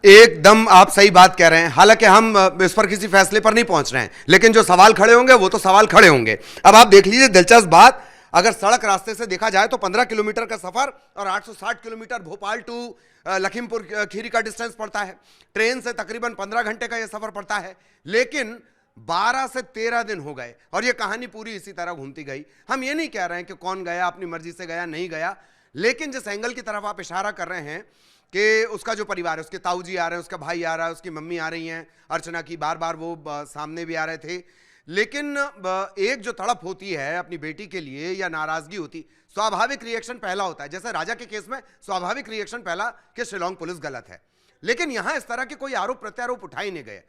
एकदम आप सही बात कह रहे हैं। हालांकि हम इस पर किसी फैसले पर नहीं पहुंच रहे हैं, लेकिन जो सवाल खड़े होंगे वो तो सवाल खड़े होंगे। अब आप देख लीजिए दिलचस्प बात, अगर सड़क रास्ते से देखा जाए तो 15 किलोमीटर का सफर और 860 किलोमीटर भोपाल टू लखीमपुर खीरी का डिस्टेंस पड़ता है। ट्रेन से तकरीबन 15 घंटे का यह सफर पड़ता है, लेकिन 12 से 13 दिन हो गए और यह कहानी पूरी इसी तरह घूमती गई। हम ये नहीं कह रहे हैं कि कौन गया, अपनी मर्जी से गया नहीं गया, लेकिन जिस एंगल की तरफ आप इशारा कर रहे हैं कि उसका जो परिवार है, उसके ताऊ जी आ रहे हैं, उसका भाई आ रहा है, उसकी मम्मी आ रही हैं, अर्चना की बार बार वो सामने भी आ रहे थे, लेकिन एक जो तड़प होती है अपनी बेटी के लिए या नाराजगी होती, स्वाभाविक रिएक्शन पहला होता है। जैसे राजा के केस में स्वाभाविक रिएक्शन पहला कि शिलोंग पुलिस गलत है, लेकिन यहां इस तरह के कोई आरोप प्रत्यारोप उठा ही नहीं गए।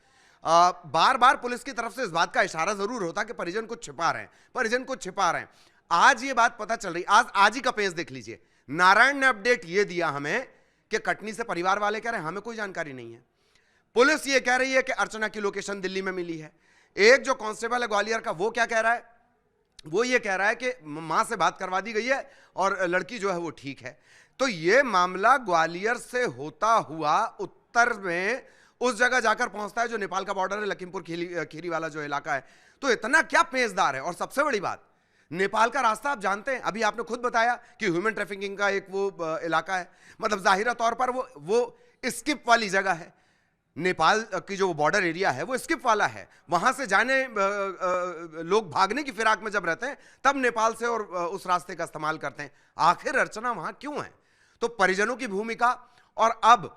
बार बार पुलिस की तरफ से इस बात का इशारा जरूर होता कि परिजन कुछ छिपा रहे हैं, परिजन कुछ छिपा रहे हैं। आज ये बात पता चल रही, आज ही का पेज देख लीजिए, नारायण ने अपडेट ये दिया हमें कि कटनी से परिवार वाले कह रहे हैं हमें कोई जानकारी नहीं है। पुलिस ये कह रही है कि अर्चना की लोकेशन दिल्ली में मिली है। एक जो कांस्टेबल है ग्वालियर का, वो क्या कह रहा है, वो ये कह रहा है कि मां से बात करवा दी गई है और लड़की जो है वो ठीक है। तो ये मामला ग्वालियर से होता हुआ उत्तर में उस जगह जाकर पहुंचता है जो नेपाल का बॉर्डर है, लखीमपुर खीरी वाला जो इलाका है। तो इतना क्या पेचदार है। और सबसे बड़ी बात, नेपाल का रास्ता आप जानते हैं, अभी आपने खुद बताया कि ह्यूमन ट्रैफिकिंग का एक वो इलाका है, मतलब जाहिरा तौर पर वो स्किप वाली जगह है। नेपाल की जो बॉर्डर एरिया है वो स्किप वाला है, वहां से जाने लोग भागने की फिराक में जब रहते हैं तब नेपाल से और उस रास्ते का इस्तेमाल करते हैं। आखिर अर्चना वहां क्यों है? तो परिजनों की भूमिका और अब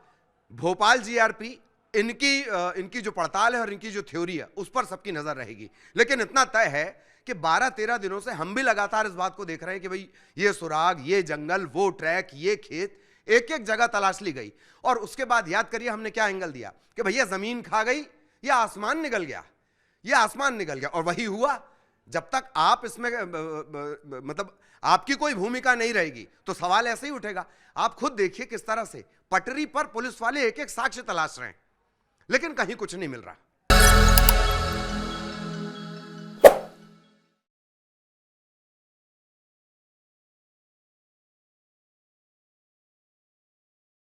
भोपाल जीआरपी, इनकी जो पड़ताल है और इनकी जो थ्योरी है उस पर सबकी नजर रहेगी। लेकिन इतना तय है कि 12-13 दिनों से हम भी लगातार इस बात को देख रहे हैं कि भाई ये सुराग, ये जंगल, वो ट्रैक, ये खेत, एक एक जगह तलाश ली गई। और उसके बाद याद करिए हमने क्या एंगल दिया कि भैया जमीन खा गई या आसमान निकल गया, या आसमान निकल गया। और वही हुआ। जब तक आप इसमें मतलब आपकी कोई भूमिका नहीं रहेगी तो सवाल ऐसे ही उठेगा। आप खुद देखिए किस तरह से पटरी पर पुलिस वाले एक एक साक्ष्य तलाश रहे हैं, लेकिन कहीं कुछ नहीं मिल रहा।